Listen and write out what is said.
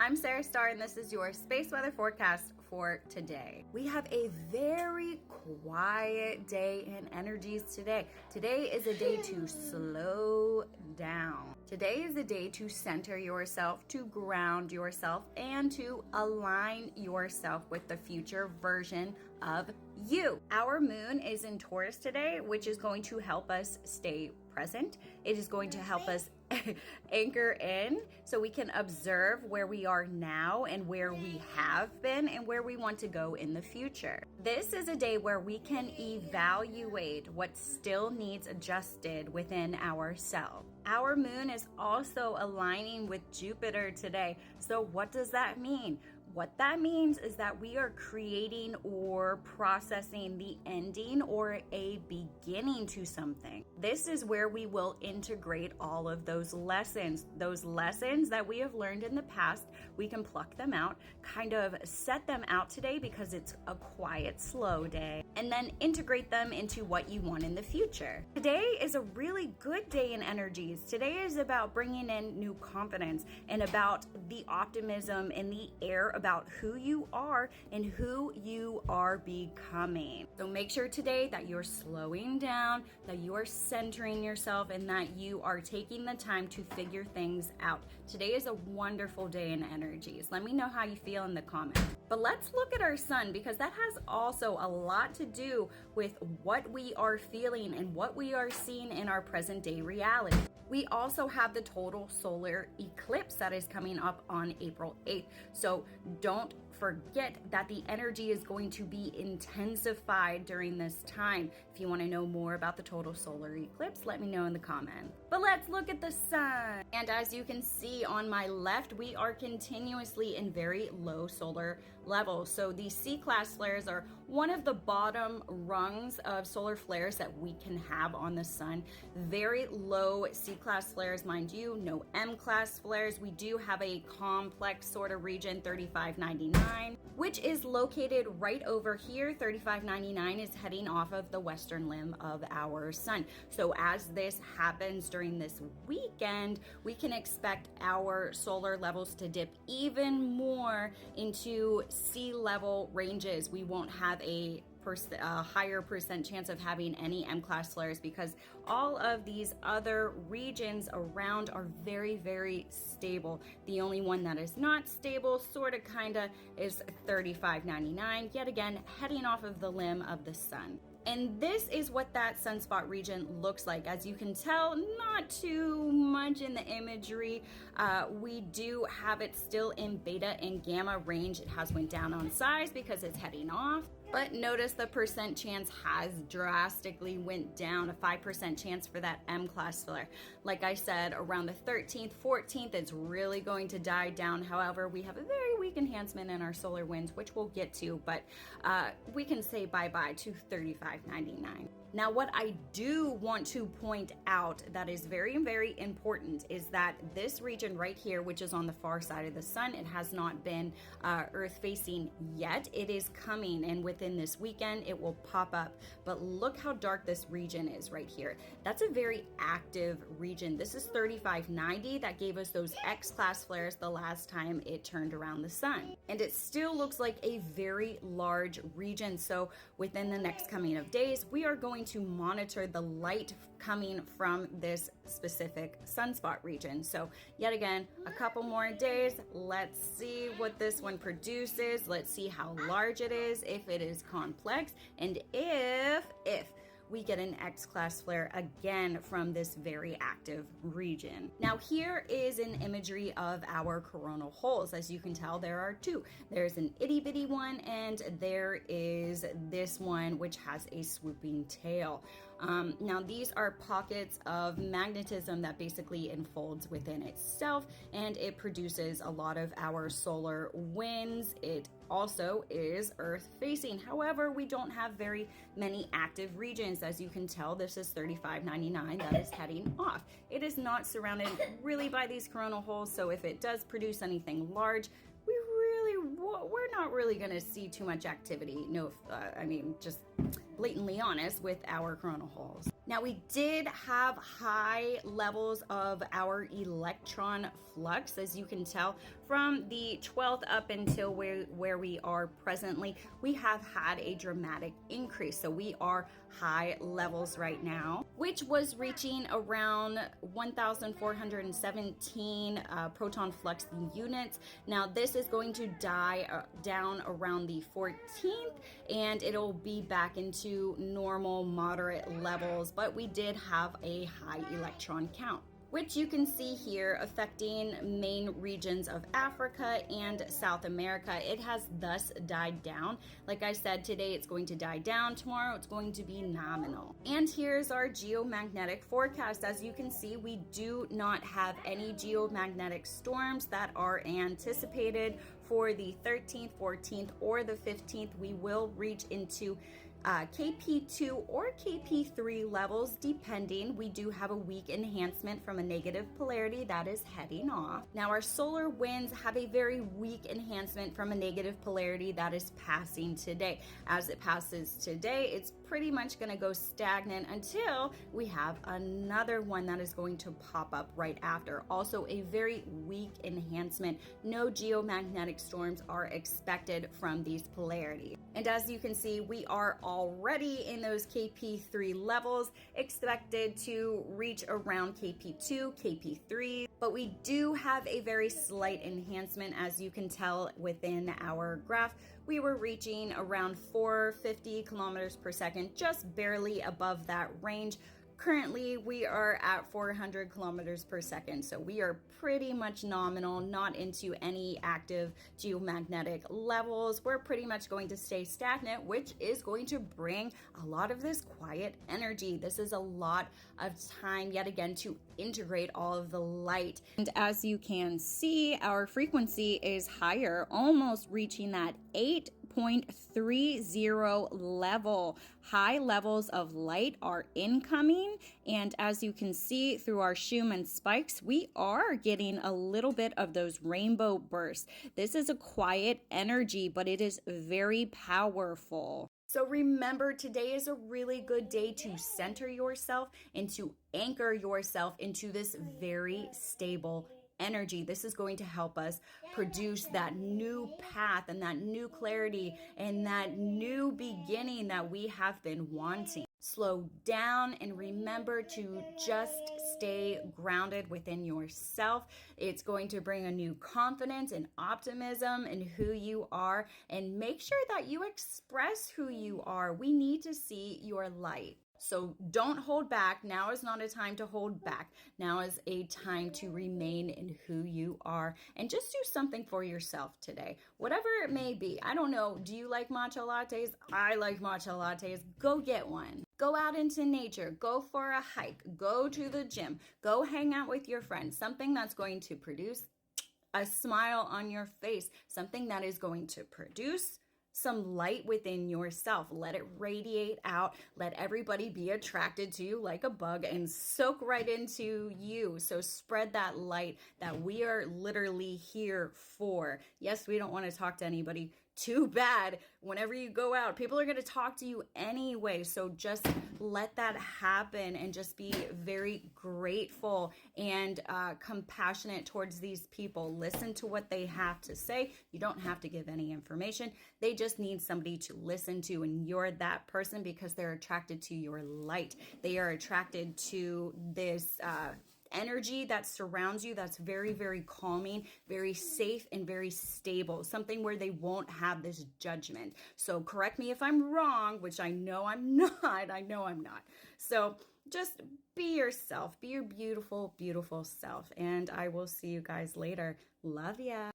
I'm Sarah Starr, and this is your space weather forecast for today. We have a very quiet day in energies today. Today is a day to slow down. Today is a day to center yourself, to ground yourself, and to align yourself with the future version of you. Our moon is in Taurus today, which is going to help us stay present. It is going to help us anchor in so we can observe where we are now and where we have been and where we want to go in the future. This is a day where we can evaluate what still needs adjusted within ourselves. Our moon is also aligning with Jupiter today. So what does that mean? What that means is that we are creating or processing the ending or a beginning to something. This is where we will integrate all of those lessons that we have learned in the past. We can pluck them out, kind of set them out today because it's a quiet, slow day, and then integrate them into what you want in the future. Today is a really good day in energies. Today is about bringing in new confidence and about the optimism in the air about who you are and who you are becoming. So make sure today that you're slowing down, that you are centering yourself, and that you are taking the time to figure things out. Today is a wonderful day in energies. Let me know how you feel in the comments. But let's look at our sun, because that has also a lot to do with what we are feeling and what we are seeing in our present day reality. We also have the total solar eclipse that is coming up on April 8th. So don't forget that the energy is going to be intensified during this time. If you want to know more about the total solar eclipse, let me know in the comments. But let's look at the sun. And as you can see on my left, we are continuously in very low solar levels. So these C-class flares are one of the bottom rungs of solar flares that we can have on the sun. Very low C-class flares, mind you, no M-class flares. We do have a complex sort of region, 3599, which is located right over here. 3599 is heading off of the western limb of our sun. So as this happens during this weekend, we can expect our solar levels to dip even more into sea level ranges. We won't have a higher percent chance of having any M-class flares because all of these other regions around are very, very stable. The only one that is not stable, sort of, kind of, is 3599, yet again, heading off of the limb of the sun. And this is what that sunspot region looks like. As you can tell, not too much in the imagery. We do have it still in beta and gamma range. It has went down on size because it's heading off. But notice the percent chance has drastically went down, a 5% chance for that M-class flare. Like I said, around the 13th, 14th, it's really going to die down. However, we have a very weak enhancement in our solar winds, which we'll get to, but we can say bye-bye to 3599. Now, what I do want to point out that is very, very important is that this region right here, which is on the far side of the sun, it has not been Earth facing yet. It is coming, and within this weekend, it will pop up. But look how dark this region is right here. That's a very active region. This is 3590 that gave us those X-class flares the last time it turned around the sun. And it still looks like a very large region. So within the next coming of days, we are going to monitor the light coming from this specific sunspot region. So yet again, a couple more days. Let's see what this one produces. Let's see how large it is, if it is complex, and if we get an X-class flare again from this very active region. Now here is an imagery of our coronal holes. As you can tell, there are two. There's an itty bitty one, and there is this one which has a swooping tail. Now these are pockets of magnetism that basically unfolds within itself, and it produces a lot of our solar winds. It also is Earth facing. However, we don't have very many active regions. As you can tell, this is 3599 that is heading off. It is not surrounded really by these coronal holes, so if it does produce anything large, we're not really going to see too much activity. No, I mean, just blatantly honest with our coronal holes. Now, we did have high levels of our electron flux, as you can tell from the 12th up until where we are presently. We have had a dramatic increase. So we are high levels right now, which was reaching around 1,417 proton flux units. Now, this is going to die down around the 14th, and it'll be back into normal moderate levels, but we did have a high electron count, which you can see here affecting main regions of Africa and South America. It has thus died down. Like I said, today it's going to die down. Tomorrow it's going to be nominal. And here's our geomagnetic forecast. As you can see, we do not have any geomagnetic storms that are anticipated for the 13th, 14th, or the 15th. We will reach into KP2 or KP3 levels depending. We do have a weak enhancement from a negative polarity that is heading off. Now, our solar winds have a very weak enhancement from a negative polarity that is passing today. As it passes today, it's pretty much going to go stagnant until we have another one that is going to pop up right after. Also a very weak enhancement. No geomagnetic storms are expected from these polarities. And as you can see, we are already in those KP3 levels, expected to reach around KP2, KP3, but we do have a very slight enhancement. As you can tell within our graph, we were reaching around 450 kilometers per second, just barely above that range. Currently, we are at 400 kilometers per second, so we are pretty much nominal, not into any active geomagnetic levels. We're pretty much going to stay stagnant, which is going to bring a lot of this quiet energy. This is a lot of time, yet again, to integrate all of the light. And as you can see, our frequency is higher, almost reaching that 8.30 level. High levels of light are incoming, and as you can see through our Schumann spikes, we are getting a little bit of those rainbow bursts. This is a quiet energy, but it is very powerful. So remember, today is a really good day to center yourself and to anchor yourself into this very stable energy. This is going to help us produce that new path and that new clarity and that new beginning that we have been wanting. Slow down and remember to just stay grounded within yourself. It's going to bring a new confidence and optimism in who you are, and make sure that you express who you are. We need to see your light. So don't hold back. Now is not a time to hold back. Now is a time to remain in who you are and just do something for yourself today. Whatever it may be. I don't know. Do you like matcha lattes? I like matcha lattes. Go get one. Go out into nature. Go for a hike. Go to the gym. Go hang out with your friends. Something that's going to produce a smile on your face. Something that is going to produce some light within yourself. Let it radiate out. Let everybody be attracted to you like a bug and soak right into you. So spread that light that we are literally here for. Yes, we don't want to talk to anybody. Too bad. Whenever you go out, people are going to talk to you anyway. So just let that happen and just be very grateful and compassionate towards these people. Listen to what they have to say. You don't have to give any information. They just need somebody to listen to, and you're that person because they're attracted to your light. They are attracted to this energy that surrounds you that's very, very calming, very safe, and very stable. Something where they won't have this judgment. So correct me if I'm wrong, which I know I'm not. I know I'm not. So just be yourself. Be your beautiful, beautiful self. And I will see you guys later. Love ya.